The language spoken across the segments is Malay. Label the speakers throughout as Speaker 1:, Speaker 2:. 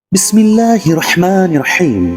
Speaker 1: Bismillahirrahmanirrahim.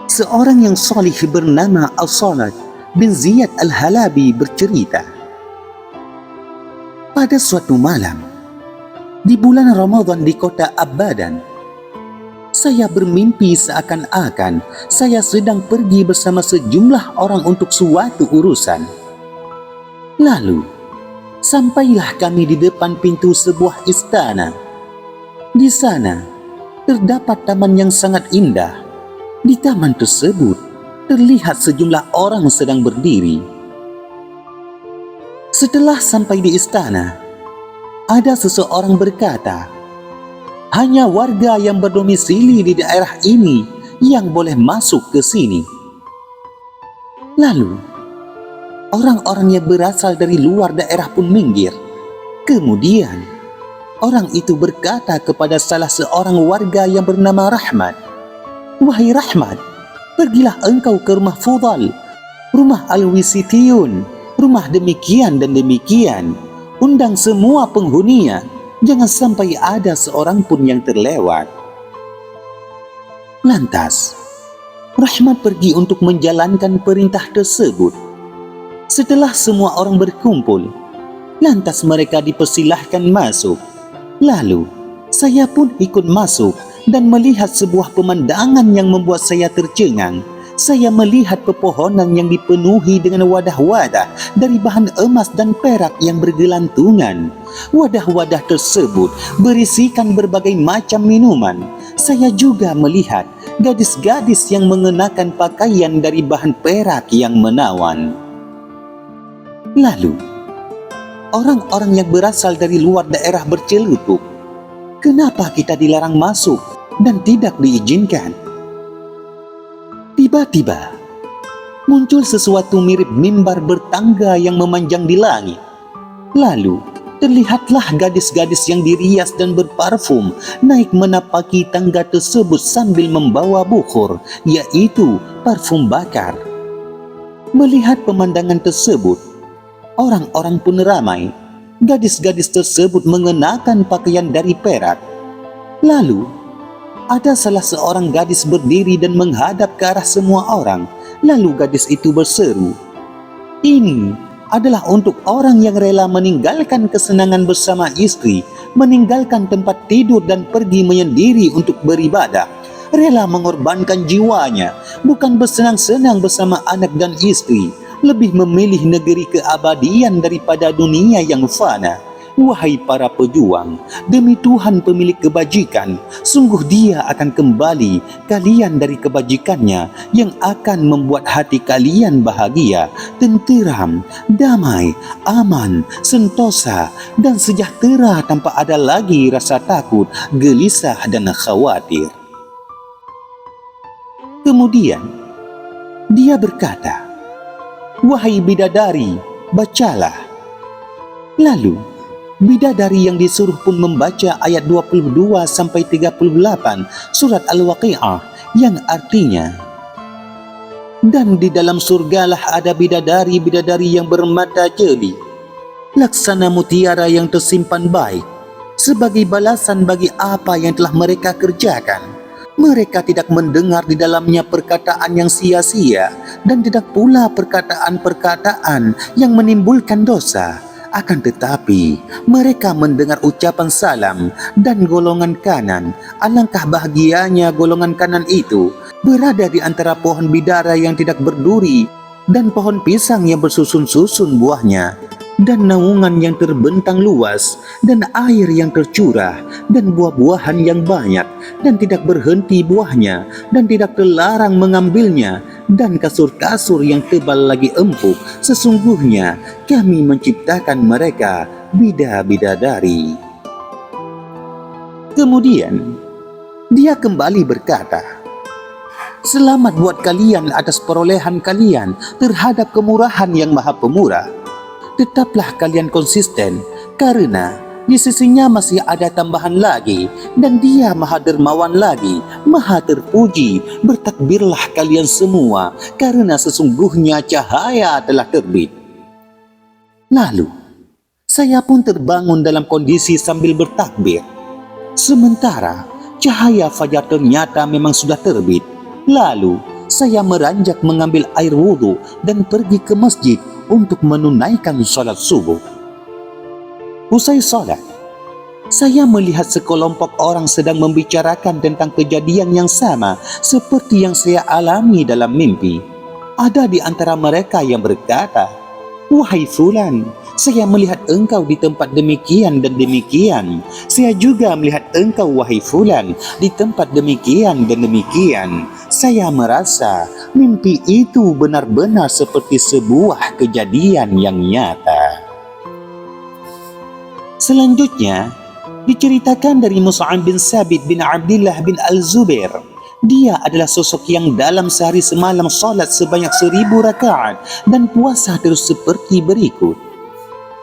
Speaker 1: Seorang yang salih bernama As-Salat bin Ziyad Al-Halabi bercerita, pada suatu malam di bulan Ramadan di kota Abadan, saya bermimpi seakan-akan saya sedang pergi bersama sejumlah orang untuk suatu urusan. Lalu sampailah kami di depan pintu sebuah istana. Di sana terdapat taman yang sangat indah. Di taman tersebut terlihat sejumlah orang sedang berdiri. Setelah sampai di istana, ada seseorang berkata, hanya warga yang berdomisili di daerah ini yang boleh masuk ke sini. Lalu orang-orang yang berasal dari luar daerah pun minggir. Kemudian orang itu berkata kepada salah seorang warga yang bernama Rahmat, "Wahai Rahmat, pergilah engkau ke rumah Fudal, rumah Al-Wisithiyun, rumah demikian dan demikian. Undang semua penghuninya, jangan sampai ada seorang pun yang terlewat." Lantas Rahmat pergi untuk menjalankan perintah tersebut. Setelah semua orang berkumpul, lantas mereka dipersilahkan masuk. Lalu saya pun ikut masuk dan melihat sebuah pemandangan yang membuat saya tercengang. Saya melihat pepohonan yang dipenuhi dengan wadah-wadah dari bahan emas dan perak yang bergelantungan. Wadah-wadah tersebut berisikan berbagai macam minuman. Saya juga melihat gadis-gadis yang mengenakan pakaian dari bahan perak yang menawan. Lalu orang-orang yang berasal dari luar daerah bercelutuk, kenapa kita dilarang masuk dan tidak diizinkan? Tiba-tiba muncul sesuatu mirip mimbar bertangga yang memanjang di langit. Lalu terlihatlah gadis-gadis yang dirias dan berparfum naik menapaki tangga tersebut sambil membawa bukhur, yaitu parfum bakar. Melihat pemandangan tersebut, orang-orang pun ramai. Gadis-gadis tersebut mengenakan pakaian dari perak. Lalu ada salah seorang gadis berdiri dan menghadap ke arah semua orang. Lalu gadis itu berseru, "Ini adalah untuk orang yang rela meninggalkan kesenangan bersama istri, meninggalkan tempat tidur dan pergi menyendiri untuk beribadah, rela mengorbankan jiwanya, bukan bersenang-senang bersama anak dan istri, lebih memilih negeri keabadian daripada dunia yang fana. Wahai para pejuang, demi Tuhan pemilik kebajikan, sungguh Dia akan kembali kalian dari kebajikannya yang akan membuat hati kalian bahagia, tenteram, damai, aman, sentosa dan sejahtera tanpa ada lagi rasa takut, gelisah dan khawatir." Kemudian dia berkata, "Wahai bidadari, bacalah." Lalu bidadari yang disuruh pun membaca ayat 22-38 surat Al-Waqi'ah yang artinya, "Dan di dalam surgalah ada bidadari-bidadari yang bermata jeli, laksana mutiara yang tersimpan baik, sebagai balasan bagi apa yang telah mereka kerjakan. Mereka tidak mendengar di dalamnya perkataan yang sia-sia dan tidak pula perkataan-perkataan yang menimbulkan dosa. Akan tetapi mereka mendengar ucapan salam dan golongan kanan. Alangkah bahagianya golongan kanan itu berada di antara pohon bidara yang tidak berduri dan pohon pisang yang bersusun-susun buahnya, dan naungan yang terbentang luas, dan air yang tercurah, dan buah-buahan yang banyak, dan tidak berhenti buahnya, dan tidak terlarang mengambilnya, dan kasur-kasur yang tebal lagi empuk. Sesungguhnya kami menciptakan mereka bida-bidadari." Kemudian dia kembali berkata, "Selamat buat kalian atas perolehan kalian terhadap kemurahan yang Maha Pemurah. Tetaplah kalian konsisten, karena di sisinya masih ada tambahan lagi, dan Dia Maha Dermawan lagi, Maha terpuji. Bertakbirlah kalian semua, karena sesungguhnya cahaya telah terbit." Lalu saya pun terbangun dalam kondisi sambil bertakbir. Sementara cahaya fajar ternyata memang sudah terbit. Lalu, saya meranjak mengambil air wudhu dan pergi ke masjid untuk menunaikan salat subuh. Usai salat, saya melihat sekelompok orang sedang membicarakan tentang kejadian yang sama seperti yang saya alami dalam mimpi. Ada di antara mereka yang berkata, "Wahai fulan, saya melihat engkau di tempat demikian dan demikian. Saya juga melihat engkau, wahai fulan, di tempat demikian dan demikian. Saya merasa mimpi itu benar-benar seperti sebuah kejadian yang nyata." Selanjutnya, diceritakan dari Mus'ab bin Sabit bin Abdullah bin Al-Zubair. Dia adalah sosok yang dalam sehari semalam salat sebanyak 1000 rakaat dan puasa terus seperti berikut.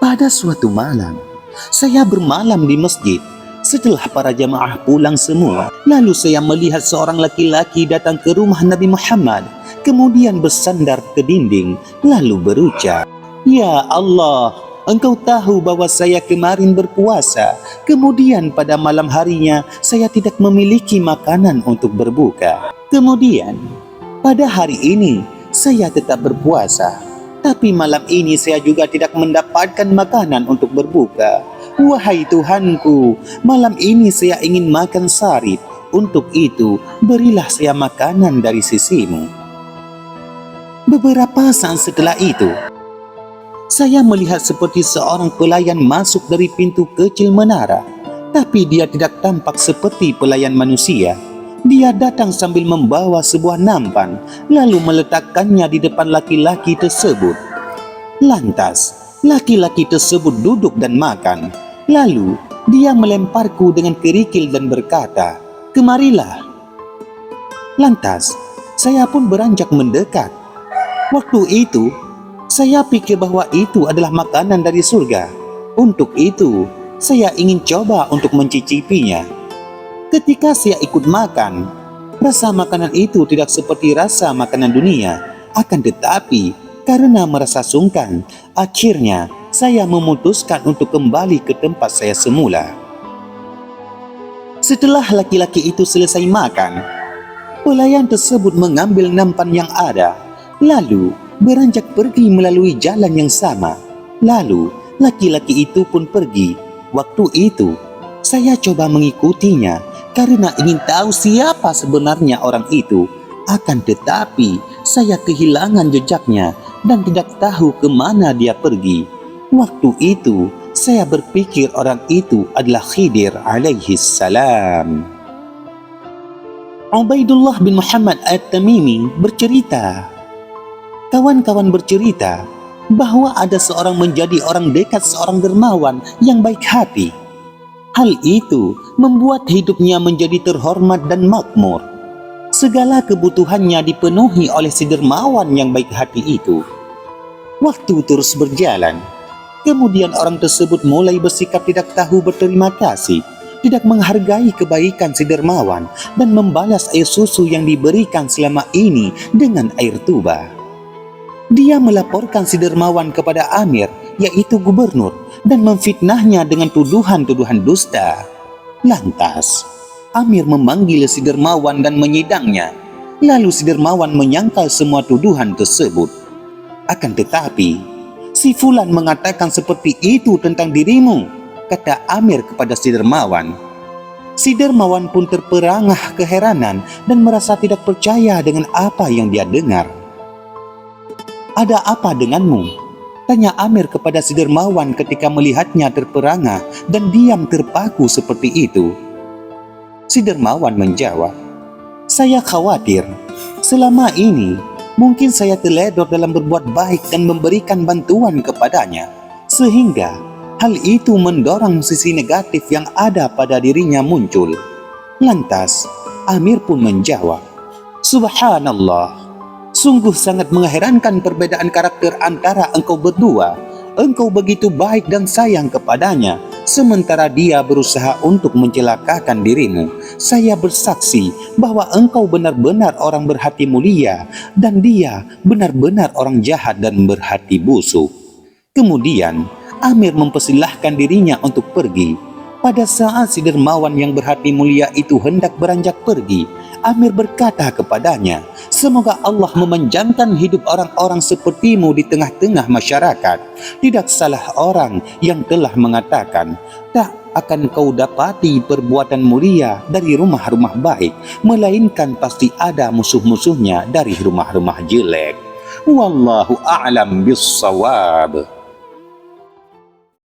Speaker 1: Pada suatu malam, saya bermalam di masjid. Setelah para jamaah pulang semua, lalu saya melihat seorang laki-laki datang ke rumah Nabi Muhammad, kemudian bersandar ke dinding, lalu berucap, "Ya Allah, Engkau tahu bahwa saya kemarin berpuasa, kemudian pada malam harinya saya tidak memiliki makanan untuk berbuka. Kemudian, pada hari ini saya tetap berpuasa, tapi malam ini saya juga tidak mendapatkan makanan untuk berbuka. Wahai Tuhanku, malam ini saya ingin makan sarip. Untuk itu, berilah saya makanan dari sisimu." Beberapa saat setelah itu, saya melihat seperti seorang pelayan masuk dari pintu kecil menara, tapi dia tidak tampak seperti pelayan manusia. Dia datang sambil membawa sebuah nampan, lalu meletakkannya di depan laki-laki tersebut. Lantas, laki-laki tersebut duduk dan makan. Lalu, dia melemparku dengan kerikil dan berkata, "Kemarilah." Lantas, saya pun beranjak mendekat. Waktu itu, saya pikir bahwa itu adalah makanan dari surga. Untuk itu, saya ingin coba untuk mencicipinya. Ketika saya ikut makan, rasa makanan itu tidak seperti rasa makanan dunia. Akan tetapi, karena merasa sungkan, akhirnya saya memutuskan untuk kembali ke tempat saya semula. Setelah laki-laki itu selesai makan, pelayan tersebut mengambil nampan yang ada, lalu beranjak pergi melalui jalan yang sama. Lalu, laki-laki itu pun pergi. Waktu itu, saya coba mengikutinya karena ingin tahu siapa sebenarnya orang itu. Akan tetapi, saya kehilangan jejaknya dan tidak tahu kemana dia pergi. Waktu itu, saya berpikir orang itu adalah Khidir alaihi salam. Ubaidullah bin Muhammad At-Tamimi bercerita, kawan-kawan bercerita bahwa ada seorang menjadi orang dekat seorang dermawan yang baik hati. Hal itu membuat hidupnya menjadi terhormat dan makmur. Segala kebutuhannya dipenuhi oleh si dermawan yang baik hati itu. Waktu terus berjalan, kemudian orang tersebut mulai bersikap tidak tahu berterima kasih, tidak menghargai kebaikan si dermawan dan membalas air susu yang diberikan selama ini dengan air tuba. Dia melaporkan si dermawan kepada Amir, yaitu gubernur, dan memfitnahnya dengan tuduhan-tuduhan dusta. Lantas, Amir memanggil si dermawan dan menyidangnya. Lalu si dermawan menyangkal semua tuduhan tersebut. Akan tetapi, si fulan mengatakan seperti itu tentang dirimu, kata Amir kepada si dermawan. Si dermawan pun terperangah keheranan dan merasa tidak percaya dengan apa yang dia dengar. "Ada apa denganmu?" tanya Amir kepada si dermawan ketika melihatnya terperangah dan diam terpaku seperti itu. Si dermawan menjawab, "Saya khawatir selama ini mungkin saya teledor dalam berbuat baik dan memberikan bantuan kepadanya, sehingga hal itu mendorong sisi negatif yang ada pada dirinya muncul." Lantas Amir pun menjawab, "Subhanallah, sungguh sangat mengherankan perbedaan karakter antara engkau berdua. Engkau begitu baik dan sayang kepadanya, sementara dia berusaha untuk mencelakakan dirimu. Saya bersaksi bahwa engkau benar-benar orang berhati mulia dan dia benar-benar orang jahat dan berhati busuk." Kemudian Amir mempersilahkan dirinya untuk pergi. Pada saat si dermawan yang berhati mulia itu hendak beranjak pergi, Amir berkata kepadanya, "Semoga Allah memanjangkan hidup orang-orang sepertimu di tengah-tengah masyarakat. Tidak salah orang yang telah mengatakan, tak akan kau dapati perbuatan mulia dari rumah-rumah baik, melainkan pasti ada musuh-musuhnya dari rumah-rumah jelek." Wallahu a'lam bissawab.